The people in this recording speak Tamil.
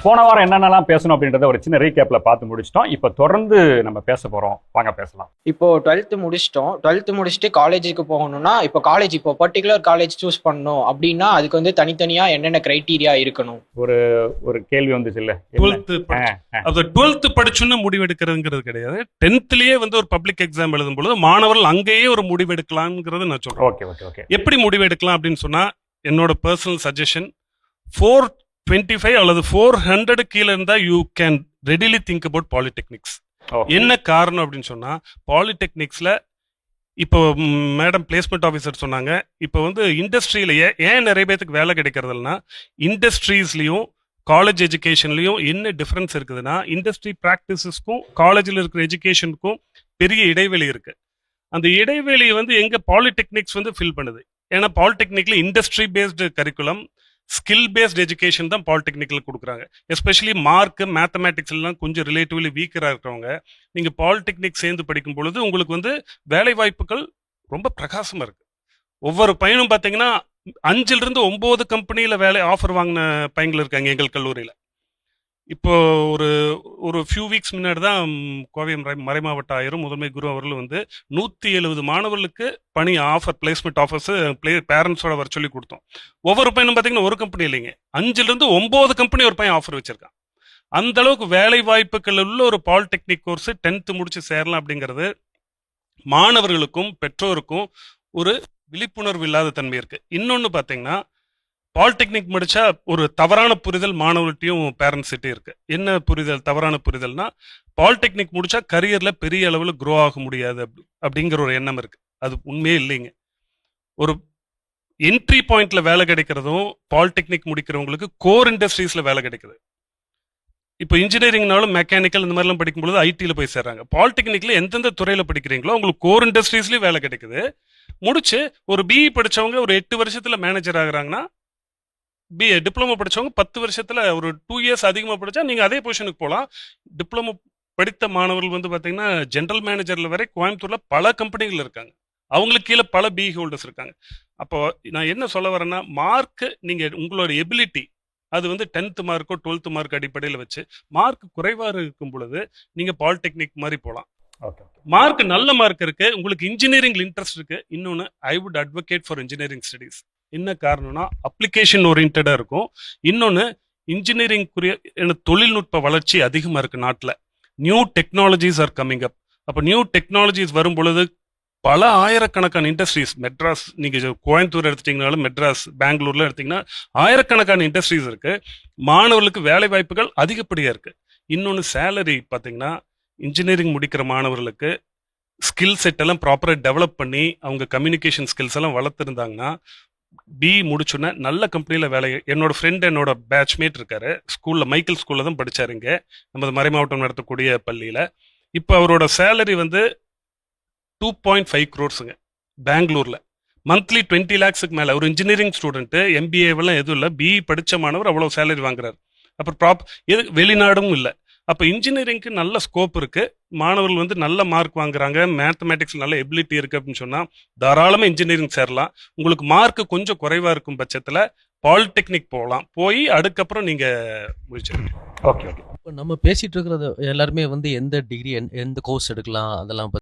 போன வாரம் என்னென்னலாம் பேசணும் அப்படின்றத ஒரு சின்ன ரீகேப்ல பார்த்து முடிச்சிட்டோம். இப்போ தொடர்ந்து நம்ம பேச போறோம், வாங்க பேசலாம். இப்போ 12th முடிச்சிட்டோம். 12th முடிச்சுட்டு காலேஜுக்கு போகணும்னா, இப்போ பர்டிகுலர் காலேஜ் சூஸ் பண்ணணும் அப்படின்னா அதுக்கு வந்து தனித்தனியா என்னென்ன கிரைட்டீரியா இருக்கணும்? ஒரு கேள்வி வந்துச்சு இல்ல, 12th படிச்சுன்னு முடிவெடுக்கிறதுங்கிறது கிடையாது. 10thலயே வந்து ஒரு பப்ளிக் எக்ஸாம் எழுதும் பொழுது மாணவர்கள் அங்கேயே ஒரு முடிவெடுக்கலாம்ங்கிறது நான் சொல்றேன். Okay okay okay. எப்படி முடிவெடுக்கலாம் அப்படின்னு சொன்னா, என்னோட பர்சனல் சஜஷன் 425 அல்லது 400 கீழே இருந்தா you can readily think about polytechnics. என்ன காரணம் அப்படின்னு சொன்னா, பாலிடெக்னிக்ஸ்ல இப்போ மேடம் பிளேஸ்மெண்ட் ஆஃபீஸர் சொன்னாங்க, இப்போ வந்து இண்டஸ்ட்ரியில ஏன் நிறைய பேருக்கு வேலை கிடைக்கிறதுனா, இண்டஸ்ட்ரீஸ்லயும் காலேஜ் எஜுகேஷன்லயும் என்ன டிஃபரன்ஸ் இருக்குதுன்னா, இண்டஸ்ட்ரி ப்ராக்டிசஸ்க்கும் காலேஜில் இருக்கிற எஜுகேஷனுக்கும் பெரிய இடைவெளி இருக்கு. அந்த இடைவெளியை வந்து எங்க பாலிடெக்னிக்ஸ் வந்து ஃபில் பண்ணுது. ஏன்னா பாலிடெக்னிக்ல industry based curriculum, skill based education தான் பாலிடெக்னிக்கல் கொடுக்குறாங்க. எஸ்பெஷலி மார்க் மேத்தமேட்டிக்ஸ் எல்லாம் கொஞ்சம் ரிலேட்டிவ்லி வீக்கராக இருக்கிறவங்க நீங்கள் பாலிடெக்னிக் சேர்ந்து படிக்கும் பொழுது உங்களுக்கு வந்து வேலை வாய்ப்புகள் ரொம்ப பிரகாசமாக இருக்கு. ஒவ்வொரு பையனும் பார்த்தீங்கன்னா 5லிருந்து 9 கம்பெனியில் வேலை ஆஃபர் வாங்கின பையன்கள் இருக்காங்க எங்கள் கல்லூரியில். இப்போ ஒரு ஃபியூ வீக்ஸ் முன்னாடி தான் கோவை மறைமாவட்ட ஆயிரம் முதன்மை குரு அவர்கள் வந்து 170 மாணவர்களுக்கு பணி ஆஃபர் பிளேஸ்மெண்ட் ஆஃபர்ஸ் பேரண்ட்ஸோட வர சொல்லி கொடுத்தோம். ஒவ்வொரு பையனும் பார்த்தீங்கன்னா ஒரு கம்பெனி இல்லைங்க, 5லிருந்து 9 கம்பெனி ஒரு பையன் ஆஃபர் வச்சிருக்கான். அந்த அளவுக்கு வேலை வாய்ப்புகள் உள்ள ஒரு பாலிடெக்னிக் கோர்ஸ் 10th முடிச்சு சேரலாம் அப்படிங்கிறது மாணவர்களுக்கும் பெற்றோருக்கும் ஒரு விழிப்புணர்வு இல்லாத தன்மை இருக்கு. இன்னொன்று பார்த்தீங்கன்னா, பாலிடெக்னிக் முடிச்சா ஒரு தவறான புரிதல் மாணவர்கள்ட்டையும் பேரண்ட்ஸ்கிட்டையும் இருக்கு. என்ன புரிதல், தவறான புரிதல்னா, பாலிடெக்னிக் முடிச்சா கரியர்ல பெரிய அளவில் க்ரோ ஆக முடியாது அப்படிங்கிற ஒரு எண்ணம் இருக்கு. அது உண்மையே இல்லைங்க. ஒரு என்ட்ரி பாயிண்ட்ல வேலை கிடைக்கிறதும் பாலிடெக்னிக் முடிக்கிறவங்களுக்கு கோர் இண்டஸ்ட்ரீஸ்ல வேலை கிடைக்குது. இப்போ இன்ஜினியரிங்னாலும் மெக்கானிக்கல் இந்த மாதிரிலாம் படிக்கும்போது ஐடியில் போய் சேர்றாங்க. பாலிடெக்னிக்ல எந்தெந்த துறையில படிக்கிறீங்களோ உங்களுக்கு கோர் இண்டஸ்ட்ரீஸ்லயும் வேலை கிடைக்குது. முடிச்சு ஒரு பிஇ படிச்சவங்க ஒரு 8 வருஷத்துல மேனேஜர் ஆகுறாங்கன்னா, டிப்ளமோ படிச்சவங்க 10 வருஷத்துல ஒரு 2 இயர்ஸ் அதிகமாக படிச்சா நீங்க அதே பொசிஷனுக்கு போகலாம். டிப்ளமோ படித்த மாணவர்கள் வந்து பாத்தீங்கன்னா ஜெனரல் மேனேஜர்ல வரை கோயம்புத்தூர்ல பல கம்பெனிகள் இருக்காங்க. அவங்களுக்கு கீழே பல பிஇ ஹோல்டர்ஸ் இருக்காங்க. அப்போ நான் என்ன சொல்ல வரேன்னா, மார்க் நீங்க உங்களோட எபிலிட்டி அது வந்து 10th மார்க்கோ 12th மார்க் அடிப்படையில் வச்சு மார்க் குறைவாக இருக்கும் பொழுது நீங்க பாலிடெக்னிக் மாதிரி போகலாம். மார்க் நல்ல மார்க் இருக்கு, உங்களுக்கு இன்ஜினியரிங் இன்ட்ரெஸ்ட் இருக்கு. இன்னொன்று, I would advocate for engineering studies. என்ன காரணம்னா, அப்ளிகேஷன் ஓரியன்டா இருக்கும். இன்னொன்று, இன்ஜினியரிங்குரிய தொழில்நுட்ப வளர்ச்சி அதிகமாக இருக்கு நாட்டில். New technologies are coming up. அப்போ நியூ டெக்னாலஜிஸ் வரும் பொழுது பல ஆயிரக்கணக்கான இண்டஸ்ட்ரீஸ், மெட்ராஸ் நீங்க கோயம்புத்தூர் எடுத்துட்டீங்கனாலும் மெட்ராஸ், பெங்களூர்ல எடுத்தீங்கன்னா ஆயிரக்கணக்கான இண்டஸ்ட்ரீஸ் இருக்கு. மாணவர்களுக்கு வேலை வாய்ப்புகள் அதிகப்படியா இருக்கு. இன்னொன்று, சேலரி பார்த்தீங்கன்னா இன்ஜினியரிங் முடிக்கிற மாணவர்களுக்கு ஸ்கில் செட் எல்லாம் ப்ராப்பராக டெவலப் பண்ணி அவங்க கம்யூனிகேஷன் ஸ்கில்ஸ் எல்லாம் வளர்த்துருந்தாங்கன்னா பிஇ முடிச்சுன்னா நல்ல கம்பெனியில் வேலை. என்னோட ஃப்ரெண்ட், என்னோட பேட்ச்மேட் இருக்காரு, ஸ்கூலில் மைக்கேல் ஸ்கூலில் தான் படித்தார் இங்கே நமது மறைமாவட்டம் நடத்தக்கூடிய பள்ளியில். இப்போ அவரோட சேலரி வந்து 2.5 crores பெங்களூரில். மந்த்லி 20 lakhs மேலே. ஒரு இன்ஜினியரிங் ஸ்டூடெண்ட்டு, எம்பிஏவெல்லாம் எதுவும் இல்லை, பிஇ படித்த மாணவர் அவ்வளோ சேலரி வாங்குறாரு. அப்புறம் வெளிநாடும் இல்லை. அப்போ இன்ஜினியரிங்க்கு நல்ல ஸ்கோப் இருக்கு. மாணவர்கள் வந்து நல்ல மார்க் வாங்குறாங்க, மேத்தமேட்டிக்ஸ் நல்ல எபிலிட்டி இருக்கு அப்படின்னு சொன்னா தாராளமாக இன்ஜினியரிங் சேரலாம். உங்களுக்கு மார்க் கொஞ்சம் குறைவா இருக்கும் பட்சத்தில் பாலிடெக்னிக் போகலாம். போய் அதுக்கப்புறம் நீங்க முடிச்சிருங்க. Okay okay. இப்போ நம்ம பேசிட்டு இருக்கிறது எல்லாருமே வந்து எந்த டிகிரி எந்த கோர்ஸ் எடுக்கலாம் அதெல்லாம்